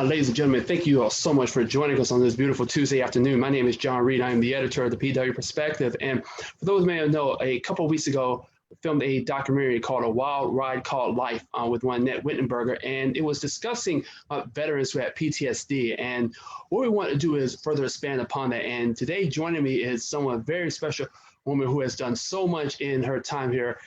Ladies and gentlemen, thank you all so much for joining us on this beautiful Tuesday afternoon. My name is John Reed. I am the editor of the PW Perspective. And for those who may not know, a couple of weeks ago, I filmed a documentary called A Wild Ride Called Life with one Annette Wittenberger. And it was discussing veterans who had PTSD. And what we want to do is further expand upon that. And today joining me is someone very special, woman who has done so much in her time here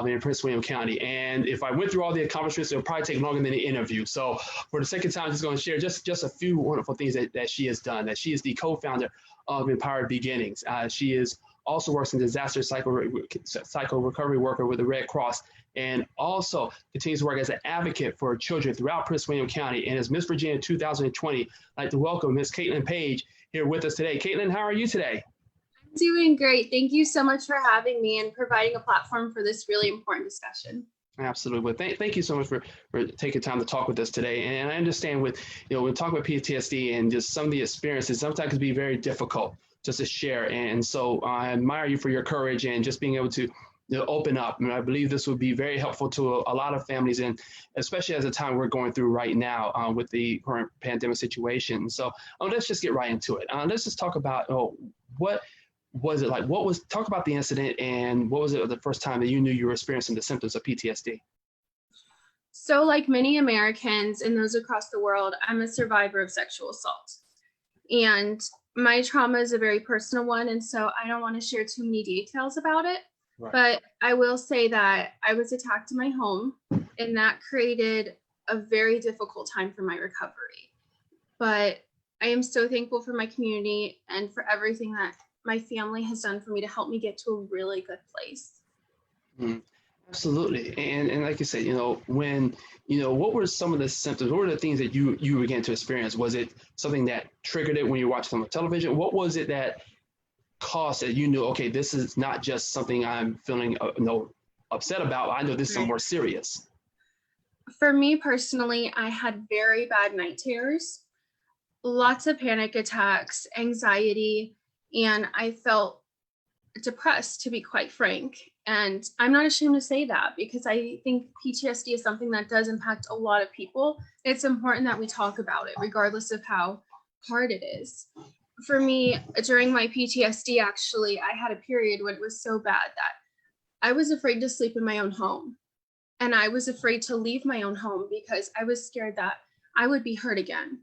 in Prince William County. And if I went through all the accomplishments, it would probably take longer than the interview. So for the second time, I'm just going to share just a few wonderful things that she has done, that she is the co-founder of Empowered Beginnings. She is also works in disaster psycho recovery worker with the Red Cross, and also continues to work as an advocate for children throughout Prince William County. And as Miss Virginia 2020, I'd like to welcome Miss Katelyn Page here with us today. Katelyn, how are you today? Doing great. Thank you so much for having me and providing a platform for this really important discussion. Absolutely. Well, thank you so much for taking time to talk with us today. And I understand when we talk about PTSD and just some of the experiences, sometimes it can be very difficult just to share. And so I admire you for your courage and just being able to open up. And I believe this would be very helpful to a lot of families, and especially as the time we're going through right now with the current pandemic situation. So let's just get right into it. Let's just talk about what was it like? Talk about the incident, and what was it the first time that you knew you were experiencing the symptoms of PTSD? So like many Americans and those across the world, I'm a survivor of sexual assault. And my trauma is a very personal one. And so I don't want to share too many details about it. Right. But I will say that I was attacked in my home, and that created a very difficult time for my recovery. But I am so thankful for my community and for everything that my family has done for me to help me get to a really good place. Absolutely. And like you said, what were some of the symptoms? What were the things that you began to experience? Was it something that triggered it when you watched on television? What was it that caused that you knew, okay, this is not just something I'm feeling upset about. I know this is more serious. For me personally, I had very bad night terrors, lots of panic attacks, anxiety, and I felt depressed, to be quite frank. And I'm not ashamed to say that, because I think PTSD is something that does impact a lot of people. It's important that we talk about it, regardless of how hard it is. For me, during my PTSD, actually, I had a period when it was so bad that I was afraid to sleep in my own home. And I was afraid to leave my own home because I was scared that I would be hurt again.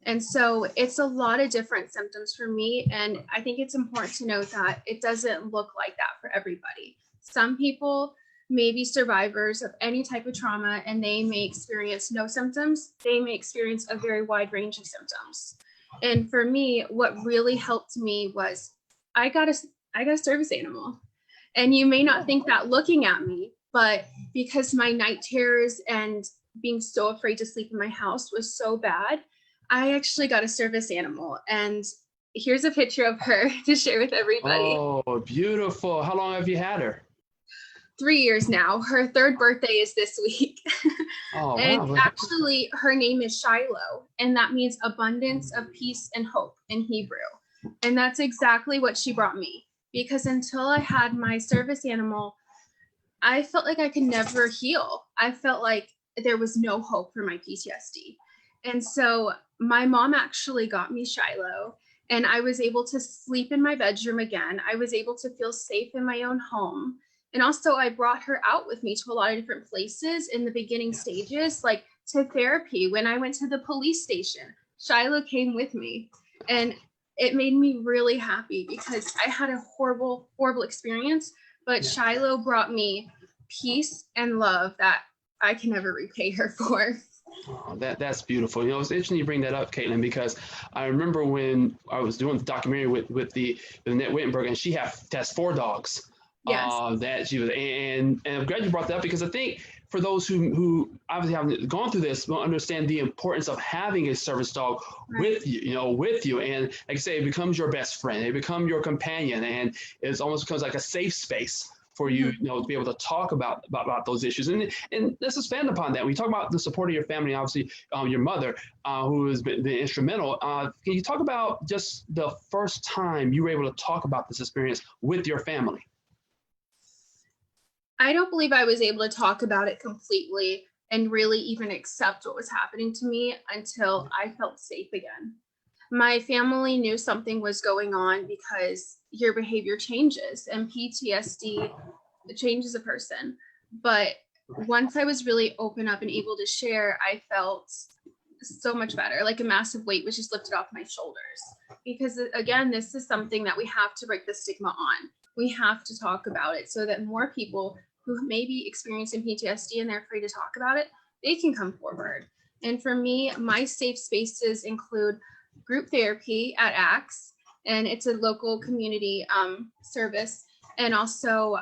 And so it's a lot of different symptoms for me. And I think it's important to note that it doesn't look like that for everybody. Some people may be survivors of any type of trauma, and they may experience no symptoms. They may experience a very wide range of symptoms. And for me, what really helped me was I got a service animal. And you may not think that looking at me, but because my night terrors and being so afraid to sleep in my house was so bad, I actually got a service animal, and here's a picture of her to share with everybody. Oh, beautiful. How long have you had her? 3 years now. Her third birthday is this week. Oh, and wow. Actually, her name is Shiloh, and that means abundance of peace and hope in Hebrew. And that's exactly what she brought me, because until I had my service animal, I felt like I could never heal. I felt like there was no hope for my PTSD. And so my mom actually got me Shiloh, and I was able to sleep in my bedroom again. I was able to feel safe in my own home. And also I brought her out with me to a lot of different places in the beginning stages, like to therapy. When I went to the police station, Shiloh came with me, and it made me really happy because I had a horrible, horrible experience, but Shiloh brought me peace and love that I can never repay her for. Oh, that's beautiful. It's interesting you bring that up, Katelyn, because I remember when I was doing the documentary with Annette Wittenberger, and she has 4 dogs. Yes. That she was, and I'm glad you brought that up, because I think for those who obviously haven't gone through this, will understand the importance of having a service dog with you, and like I say, it becomes your best friend, it becomes your companion, and it almost becomes like a safe space for you, to be able to talk about those issues. And let's expand upon that. We talk about the support of your family, obviously your mother, who has been instrumental. Can you talk about just the first time you were able to talk about this experience with your family? I don't believe I was able to talk about it completely and really even accept what was happening to me until I felt safe again. My family knew something was going on because your behavior changes, and PTSD changes a person. But once I was really open up and able to share, I felt so much better. Like a massive weight was just lifted off my shoulders. Because again, this is something that we have to break the stigma on. We have to talk about it so that more people who may be experiencing PTSD and they're afraid to talk about it, they can come forward. And for me, my safe spaces include group therapy at ACTS, and it's a local community service. And also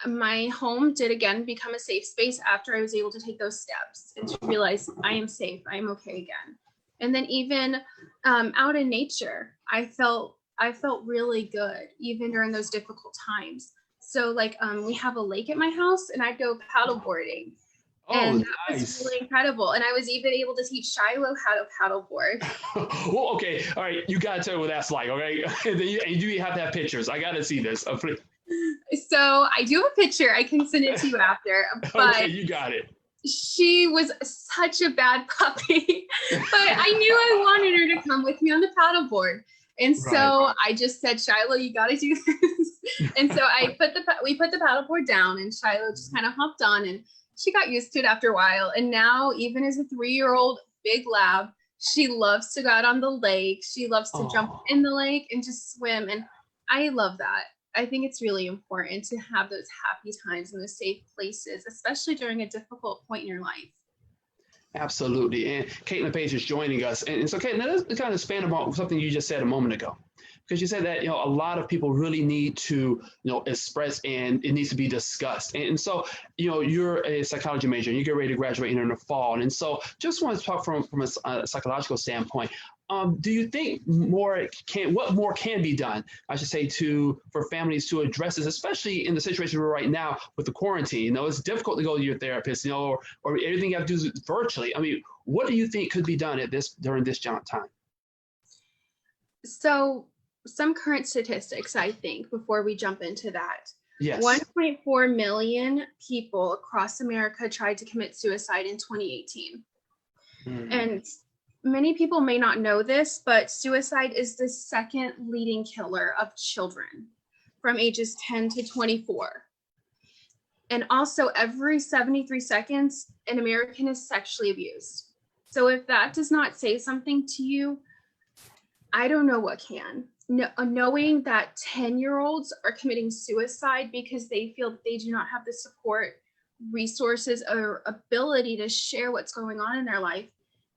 my home did again become a safe space after I was able to take those steps and to realize I am safe, I am okay again. And then even out in nature, I felt really good even during those difficult times. So like we have a lake at my house, and I'd go paddle boarding. And that was really incredible. And I was even able to teach Shiloh how to paddleboard. Well, okay. All right. You got to tell me what that's like. Okay. And you have to have pictures. I got to see this. So I do have a picture. I can send it to you after. But okay, you got it. She was such a bad puppy, but I knew I wanted her to come with me on the paddleboard. And so I just said, Shiloh, you got to do this. And so we put the paddleboard down, and Shiloh just kind of hopped on, and she got used to it after a while. And now, even as a 3-year-old big lab, she loves to go out on the lake. She loves to jump in the lake and just swim. And I love that. I think it's really important to have those happy times in those safe places, especially during a difficult point in your life. Absolutely. And Katelyn Page is joining us. And so, Katelyn, let's kind of expand about something you just said a moment ago. Because you said that, a lot of people really need to, express, and it needs to be discussed. And so, you're a psychology major, and you get ready to graduate in the fall. And so just want to talk from a psychological standpoint. Do you think what more can be done, I should say, for families to address this, especially in the situation we're right now with the quarantine? It's difficult to go to your therapist, or everything you have to do is virtually. I mean, what do you think could be done during this time? So some current statistics, I think, before we jump into that. Yes. 1.4 million people across America tried to commit suicide in 2018. And many people may not know this, but suicide is the second leading killer of children from ages 10 to 24. And also, every 73 seconds, an American is sexually abused. So if that does not say something to you, I don't know what can. Knowing that 10-year-olds are committing suicide because they feel that they do not have the support, resources, or ability to share what's going on in their life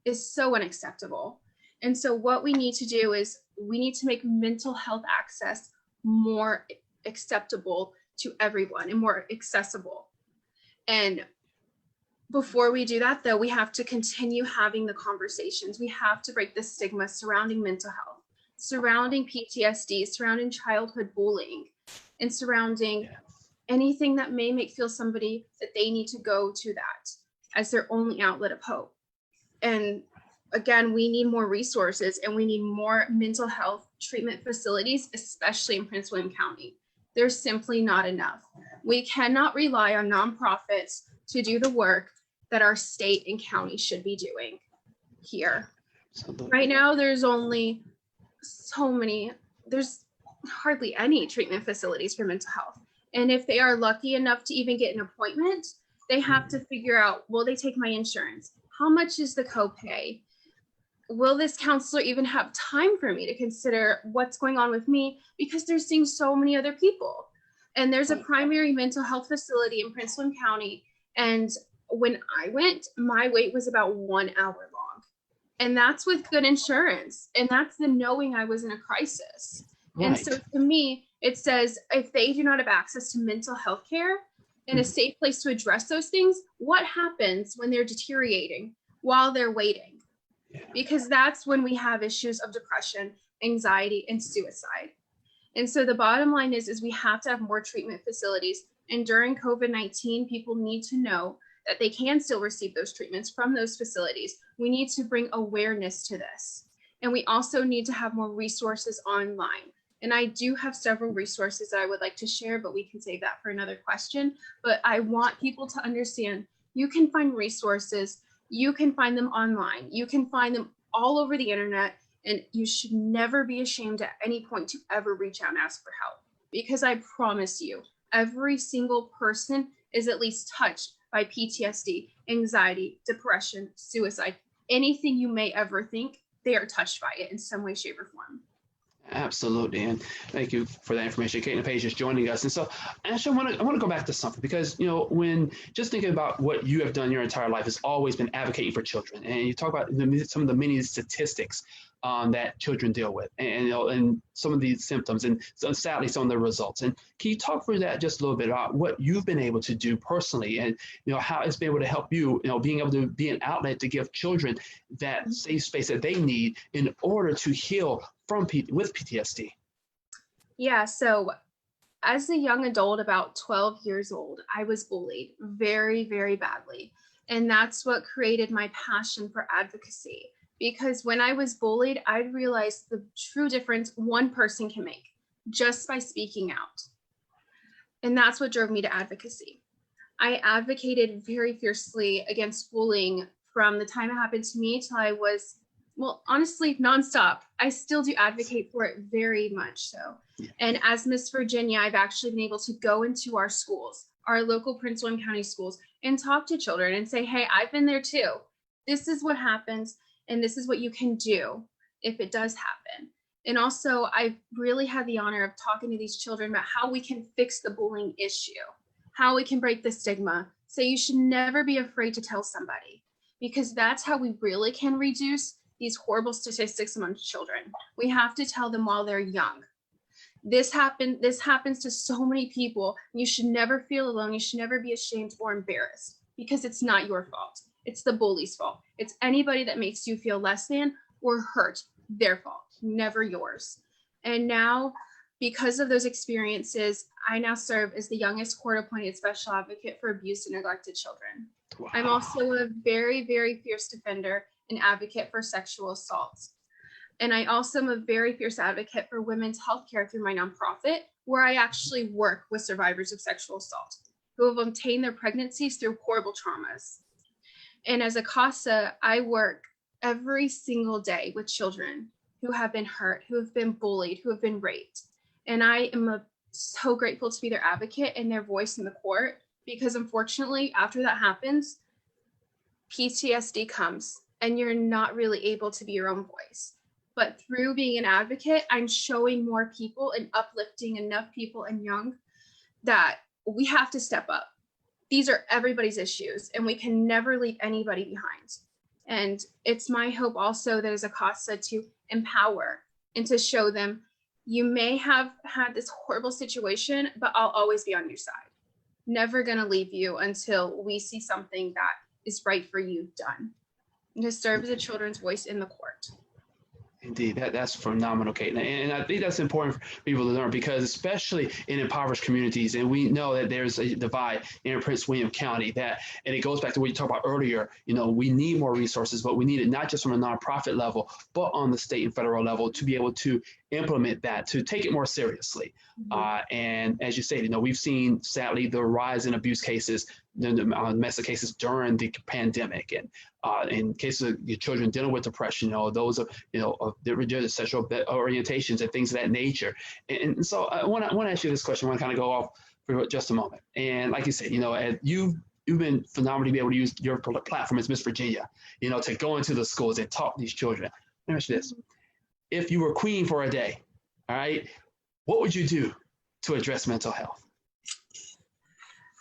is so unacceptable. And so what we need to do is we need to make mental health access more acceptable to everyone and more accessible. And before we do that, though, we have to continue having the conversations. We have to break the stigma surrounding mental health, surrounding PTSD, surrounding childhood bullying, and surrounding anything that may feel somebody that they need to go to that as their only outlet of hope. And again, we need more resources, and we need more mental health treatment facilities, especially in Prince William County. There's simply not enough. We cannot rely on nonprofits to do the work that our state and county should be doing here. Right now, there's hardly any treatment facilities for mental health. And if they are lucky enough to even get an appointment, they have to figure out, will they take my insurance? How much is the copay? Will this counselor even have time for me to consider what's going on with me? Because they're seeing so many other people. And there's a primary mental health facility in Prince William County. And when I went, my wait was about 1 hour long. And that's with good insurance. And that's the knowing I was in a crisis. Right. And so to me, it says, if they do not have access to mental health care and a safe place to address those things, what happens when they're deteriorating while they're waiting? Yeah. Because that's when we have issues of depression, anxiety, and suicide. And so the bottom line is we have to have more treatment facilities. And during COVID-19, people need to know that they can still receive those treatments from those facilities. We need to bring awareness to this. And we also need to have more resources online. And I do have several resources that I would like to share, but we can save that for another question. But I want people to understand You can find resources. You can find them online. You can find them all over the internet. And you should never be ashamed at any point to ever reach out and ask for help. Because I promise you, every single person is at least touched by PTSD, anxiety, depression, suicide, anything you may ever think, they are touched by it in some way, shape, or form. Absolutely, and thank you for that information. Katelyn Page is joining us, and so actually, I want to go back to something because when just thinking about what you have done your entire life has always been advocating for children, and you talk about some of the many statistics that children deal with, and some of these symptoms, and so sadly some of the results. And can you talk through that just a little bit about what you've been able to do personally, and how it's been able to help you, being able to be an outlet to give children that safe space that they need in order to heal with PTSD? Yeah, so as a young adult, about 12 years old, I was bullied very, very badly. And that's what created my passion for advocacy. Because when I was bullied, I realized the true difference one person can make just by speaking out. And that's what drove me to advocacy. I advocated very fiercely against bullying from the time it happened to me till I was, well, honestly, nonstop. I still do advocate for it very much so. Yeah. And as Miss Virginia, I've actually been able to go into our schools, our local Prince William County schools, and talk to children and say, hey, I've been there too. This is what happens, and this is what you can do if it does happen. And also, I've really had the honor of talking to these children about how we can fix the bullying issue, how we can break the stigma. So you should never be afraid to tell somebody, because that's how we really can reduce these horrible statistics among children. We have to tell them while they're young. This happens to so many people. You should never feel alone. You should never be ashamed or embarrassed, because it's not your fault. It's the bully's fault. It's anybody that makes you feel less than or hurt, their fault, never yours. And now, because of those experiences, I now serve as the youngest court-appointed special advocate for abused and neglected children. Wow. I'm also a very, very fierce defender and advocate for sexual assaults. And I also am a very fierce advocate for women's health care through my nonprofit, where I actually work with survivors of sexual assault who have obtained their pregnancies through horrible traumas. And as a CASA, I work every single day with children who have been hurt, who have been bullied, who have been raped. And I am so grateful to be their advocate and their voice in the court, because unfortunately, after that happens, PTSD comes and you're not really able to be your own voice. But through being an advocate, I'm showing more people and uplifting enough people and young that we have to step up. These are everybody's issues, and we can never leave anybody behind. And it's my hope also that as a CASA to empower and to show them, you may have had this horrible situation, but I'll always be on your side. Never gonna leave you until we see something that is right for you done. And to serve as a children's voice in the court. Indeed, that's phenomenal, Katelyn. And I think that's important for people to learn, because especially in impoverished communities, and we know that there's a divide in Prince William County, and it goes back to what you talked about earlier. We need more resources, but we need it not just from a nonprofit level, but on the state and federal level to be able to implement that, to take it more seriously. Mm-hmm. And as you said, we've seen, sadly, the rise in abuse cases, the domestic cases during the pandemic, and in cases of your children dealing with depression, those of the sexual orientations and things of that nature. And so I want to ask you this question. I want to kind of go off for just a moment. And like you said, you've been phenomenal to be able to use your platform as Miss Virginia, to go into the schools and talk to these children. Let me ask you this: if you were queen for a day, all right, what would you do to address mental health?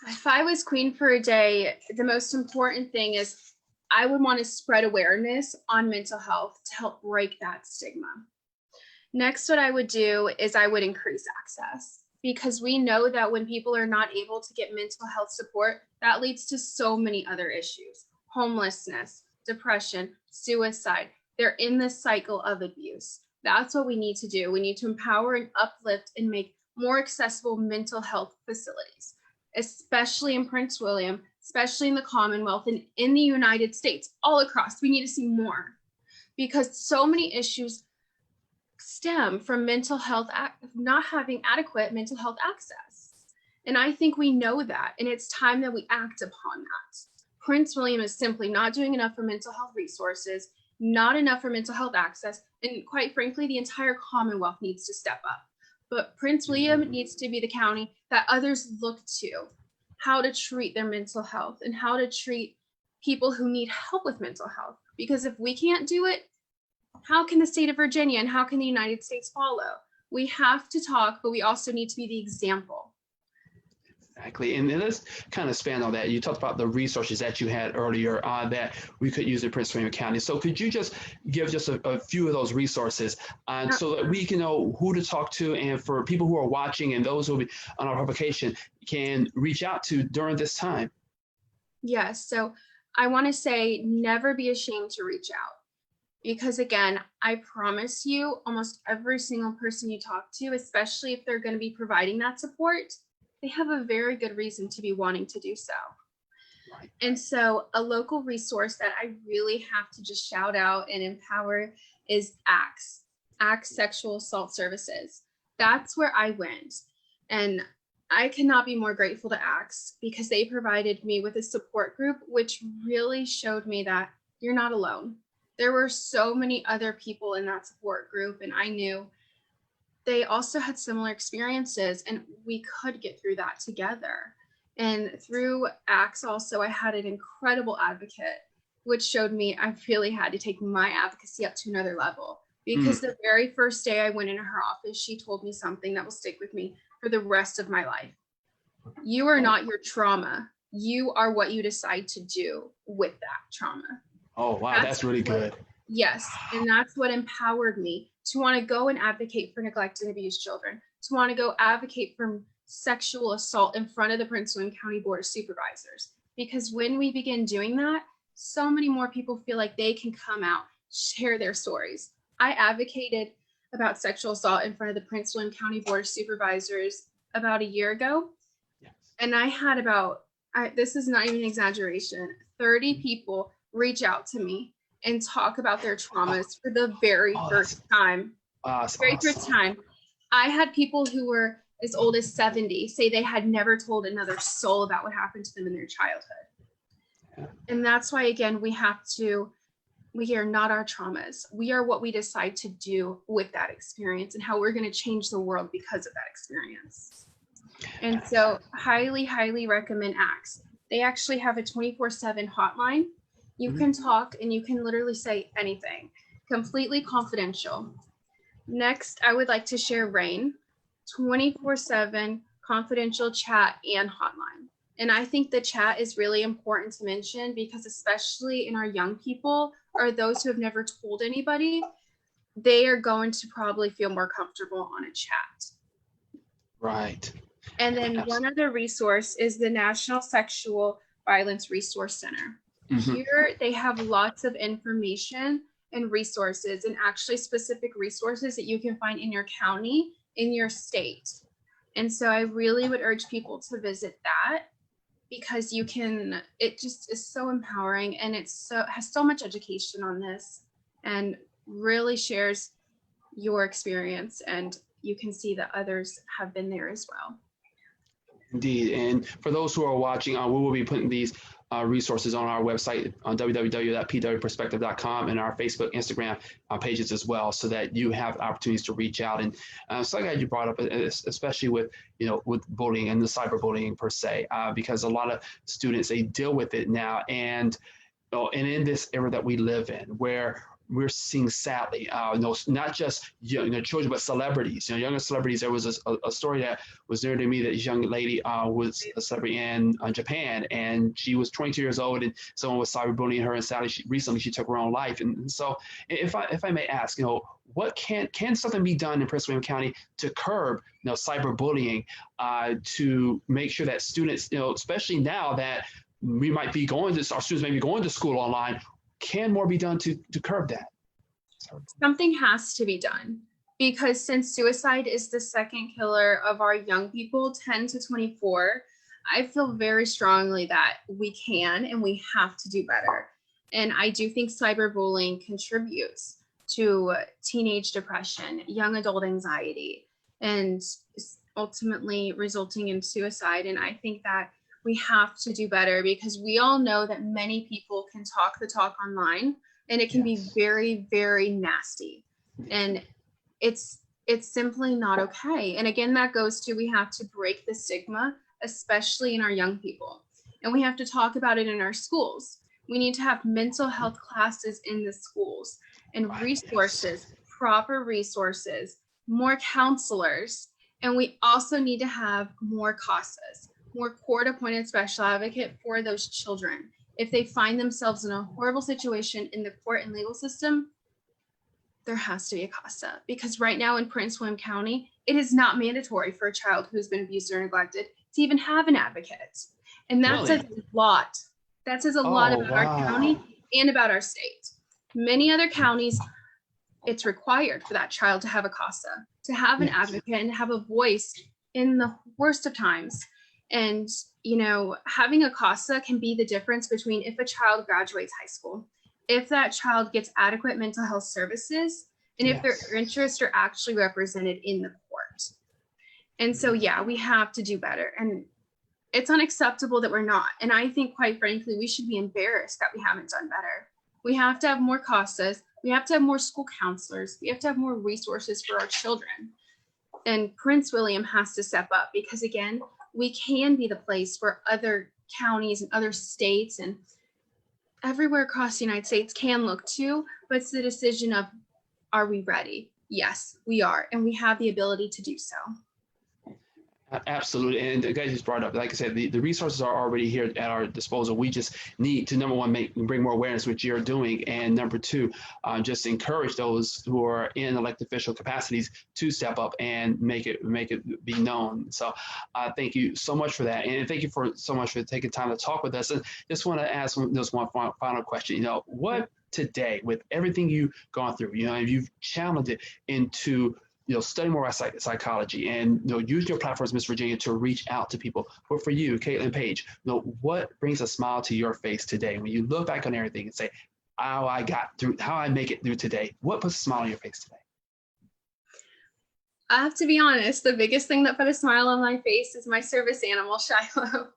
If I was queen for a day, the most important thing is I would want to spread awareness on mental health to help break that stigma. Next, what I would do is I would increase access, because we know that when people are not able to get mental health support, that leads to so many other issues: homelessness, depression, suicide. They're in this cycle of abuse. That's what we need to do. We need to empower and uplift and make more accessible mental health facilities, especially in Prince William, especially in the Commonwealth, and in the United States, all across. We need to see more, because so many issues stem from mental health, not having adequate mental health access. And I think we know that, and it's time that we act upon that. Prince William is simply not doing enough for mental health resources, not enough for mental health access, and quite frankly, the entire Commonwealth needs to step up. But Prince William needs to be the county that others look to, how to treat their mental health and how to treat people who need help with mental health. Because if we can't do it, how can the state of Virginia and how can the United States follow? We have to talk, but we also need to be the example. Exactly. And let's kind of expand on that. You talked about the resources that you had earlier that we could use in Prince William County. So could you just give just a few of those resources so that we can know who to talk to, and for people who are watching and those who will be on our publication can reach out to during this time? Yes. So I want to say never be ashamed to reach out. Because again, I promise you, almost every single person you talk to, especially if they're going to be providing that support, they have a very good reason to be wanting to do so. Right. And so a local resource that I really have to just shout out and empower is ACTS Sexual Assault Services. That's where I went. And I cannot be more grateful to ACTS because they provided me with a support group, which really showed me that you're not alone. There were so many other people in that support group, and I knew they also had similar experiences, and we could get through that together. And through ACTS also, I had an incredible advocate, which showed me I really had to take my advocacy up to another level. Because the very first day I went into her office, she told me something that will stick with me for the rest of my life. You are not your trauma. You are what you decide to do with that trauma. Oh, wow, that's really good. Yes, and that's what empowered me to want to go and advocate for neglected and abused children, to want to go advocate for sexual assault in front of the Prince William County Board of Supervisors. Because when we begin doing that, so many more people feel like they can come out, share their stories. I advocated about sexual assault in front of the Prince William County Board of Supervisors about a year ago. Yes. And I had this is not even an exaggeration, 30 people reach out to me and talk about their traumas for the very first time. First time. I had people who were as old as 70 say they had never told another soul about what happened to them in their childhood. Yeah. And that's why, again, we are not our traumas. We are what we decide to do with that experience and how we're going to change the world because of that experience. And so highly, highly recommend ACTS. They actually have a 24/7 hotline. You can talk and you can literally say anything, completely confidential. Next, I would like to share RAIN, 24/7 confidential chat and hotline. And I think the chat is really important to mention because especially in our young people or those who have never told anybody, they are going to probably feel more comfortable on a chat. Right. And then one other resource is the National Sexual Violence Resource Center. Here, they have lots of information and resources, and actually specific resources that you can find in your county, in your state. And so I really would urge people to visit that because it just is so empowering, and has so much education on this and really shares your experience, and you can see that others have been there as well. Indeed. And for those who are watching, we will be putting these resources on our website on www.pwperspective.com and our Facebook, Instagram pages as well, so that you have opportunities to reach out. And so glad you brought up, especially with bullying and the cyberbullying per se, because a lot of students, they deal with it now. And in this era that we live in, where we're seeing, sadly, not just children, but celebrities, younger celebrities. There was a story that was near to me that this young lady was a celebrity in Japan, and she was 22 years old, and someone was cyberbullying her, and sadly, recently she took her own life. And so, if I may ask, what can something be done in Prince William County to curb cyberbullying, to make sure that students, especially now that our students may be going to school online, can more be done to curb that? Something has to be done, because since suicide is the second killer of our young people, 10 to 24, I feel very strongly that we can and we have to do better. And I do think cyberbullying contributes to teenage depression, young adult anxiety, and ultimately resulting in suicide. And I think that we have to do better, because we all know that many people can talk the talk online, and it can be very, very nasty. And it's simply not okay. And again, that goes to, we have to break the stigma, especially in our young people. And we have to talk about it in our schools. We need to have mental health classes in the schools, and resources, proper resources, more counselors. And we also need to have more CASAs, more court-appointed special advocate for those children. If they find themselves in a horrible situation in the court and legal system, there has to be a CASA, because right now in Prince William County, it is not mandatory for a child who's been abused or neglected to even have an advocate. And that says a lot. That says a lot about our county and about our state. Many other counties, it's required for that child to have a CASA, to have an advocate, and to have a voice in the worst of times. And, you know, having a CASA can be the difference between if a child graduates high school, if that child gets adequate mental health services, and if their interests are actually represented in the court. And so, yeah, we have to do better. And it's unacceptable that we're not. And I think, quite frankly, we should be embarrassed that we haven't done better. We have to have more CASAs. We have to have more school counselors. We have to have more resources for our children. And Prince William has to step up, because, again, we can be the place where other counties and other states and everywhere across the United States can look to, but it's the decision of, are we ready? Yes, we are, and we have the ability to do so. Absolutely. And the guys just brought up, like I said, the resources are already here at our disposal. We just need to, number one, bring more awareness, which you're doing. And number two, just encourage those who are in elected official capacities to step up and make it be known. So thank you so much for that. And thank you so much for taking time to talk with us. And just want to ask just one final question. You know, what today, with everything you've gone through, you know, you've channeled it into, you know, study more about psychology, and, you know, use your platforms, Miss Virginia, to reach out to people. But for you, Katelyn Page, you know, what brings a smile to your face today when you look back on everything and say, how I got through, how I make it through today? What puts a smile on your face today? I have to be honest, the biggest thing that put a smile on my face is my service animal, Shiloh.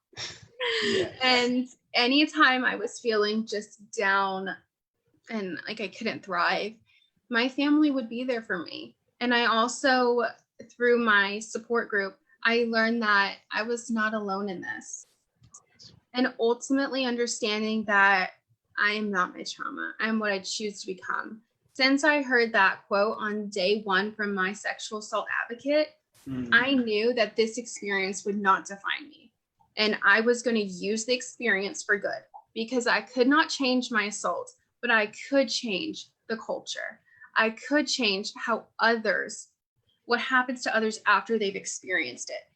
And anytime I was feeling just down and like I couldn't thrive, my family would be there for me. And I also, through my support group, I learned that I was not alone in this. And ultimately understanding that I am not my trauma. I'm what I choose to become. Since I heard that quote on day one from my sexual assault advocate, I knew that this experience would not define me. And I was going to use the experience for good, because I could not change my assault, but I could change the culture. I could change how what happens to others after they've experienced it.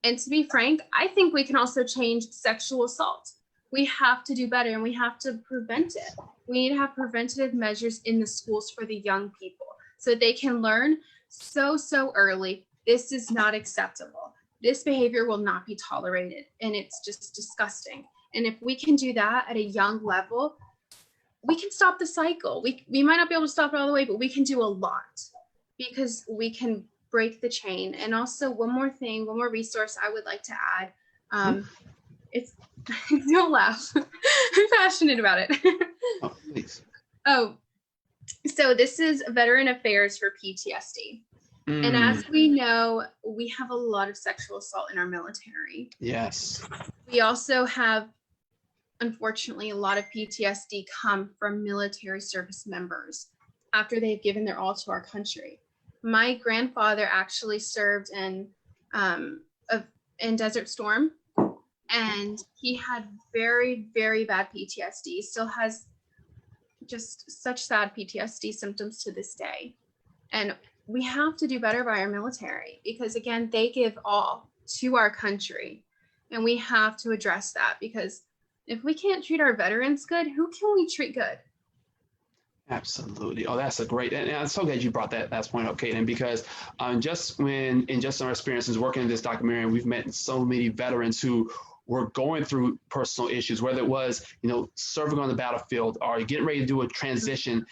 And to be frank, I think we can also change sexual assault. We have to do better, and we have to prevent it. We need to have preventative measures in the schools for the young people, so they can learn so early, this is not acceptable. This behavior will not be tolerated, and it's just disgusting. And if we can do that at a young level, we can stop the cycle. We might not be able to stop it all the way, but we can do a lot, because we can break the chain. And also, one more resource I would like to add. It's don't laugh. I'm passionate about it. Oh, please. Oh, so this is Veteran Affairs for PTSD. And as we know, we have a lot of sexual assault in our military. Yes. We also have, unfortunately, a lot of PTSD come from military service members after they've given their all to our country. My grandfather actually served in Desert Storm, and he had very, very bad PTSD. Still has just such sad PTSD symptoms to this day. And we have to do better by our military, because, again, they give all to our country, and we have to address that, because if we can't treat our veterans good, who can we treat good? Absolutely. Oh, that's a great, and I'm so glad you brought that last point up, Katelyn, because just our experiences working in this documentary, we've met so many veterans who were going through personal issues, whether it was, you know, serving on the battlefield or getting ready to do a transition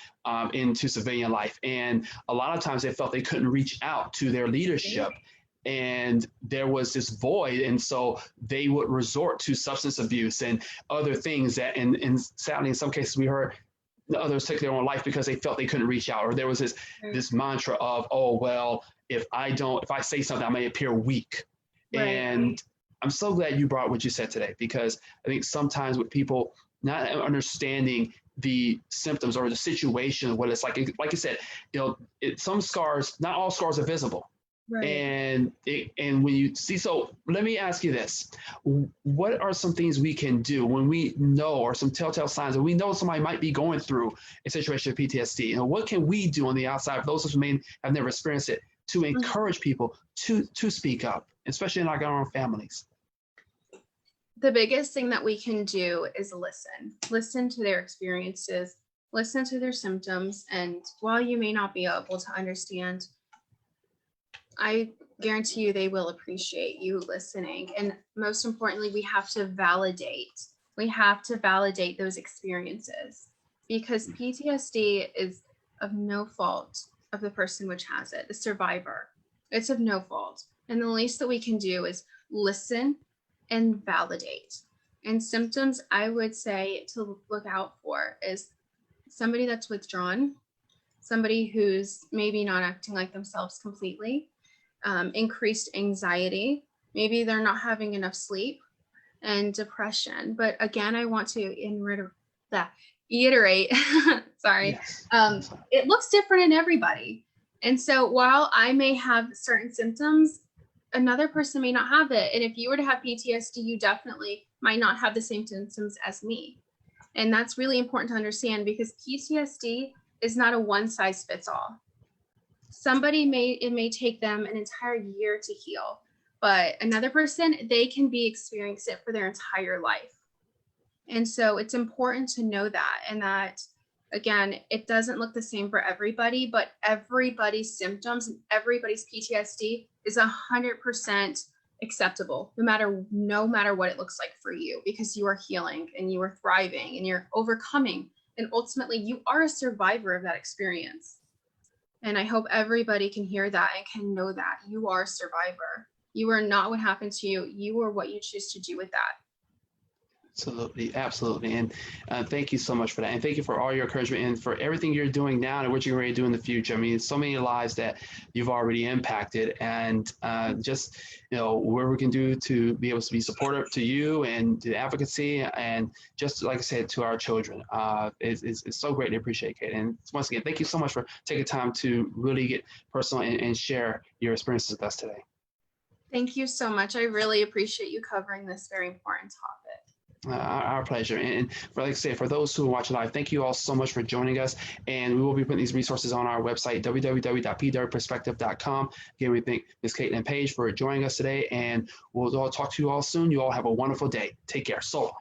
into civilian life. And a lot of times they felt they couldn't reach out to their leadership. and there was this void. And so they would resort to substance abuse and other things that, and sadly, in some cases we heard others took their own life because they felt they couldn't reach out, or there was this mantra of, oh, well, if I say something, I may appear weak. And I'm so glad you brought what you said today, because I think sometimes with people not understanding the symptoms or the situation, what it's like you said, some scars, not all scars are visible. And when you see, so let me ask you this: what are some things we can do when we know, or some telltale signs that we know somebody might be going through a situation of PTSD? What can we do on the outside, for those of us who may have never experienced it, to encourage people to speak up, especially in our own families? The biggest thing that we can do is listen to their experiences, listen to their symptoms. And while you may not be able to understand, I guarantee you they will appreciate you listening. And most importantly, we have to validate those experiences, because PTSD is of no fault of the person which has it, the survivor. It's of no fault. And the least that we can do is listen and validate. And symptoms I would say to look out for is somebody that's withdrawn, somebody who's maybe not acting like themselves completely, increased anxiety, maybe they're not having enough sleep, and depression. But again, I want to iterate, sorry, it looks different in everybody. And so while I may have certain symptoms, another person may not have it. And if you were to have PTSD, you definitely might not have the same symptoms as me. And that's really important to understand, because PTSD is not a one size fits all. It may take them an entire year to heal, but another person, they can be experiencing it for their entire life. And so it's important to know that, and that, again, it doesn't look the same for everybody, but everybody's symptoms and everybody's PTSD is 100% acceptable, no matter what it looks like for you, because you are healing and you are thriving and you're overcoming. And ultimately, you are a survivor of that experience. And I hope everybody can hear that and can know that you are a survivor. You are not what happened to you. You are what you choose to do with that. Absolutely. Absolutely. And thank you so much for that. And thank you for all your encouragement and for everything you're doing now and what you're ready to do in the future. I mean, so many lives that you've already impacted, and just, where we can do to be able to be supportive to you and to advocacy, and just like I said, to our children. It's so greatly appreciated. And once again, thank you so much for taking time to really get personal and share your experiences with us today. Thank you so much. I really appreciate you covering this very important topic. Our pleasure. And like I said, for those who watch live, thank you all so much for joining us. And we will be putting these resources on our website, www.pwperspective.com. Again, we thank Ms. Katelyn Page for joining us today, and we'll all talk to you all soon. You all have a wonderful day. Take care. So long.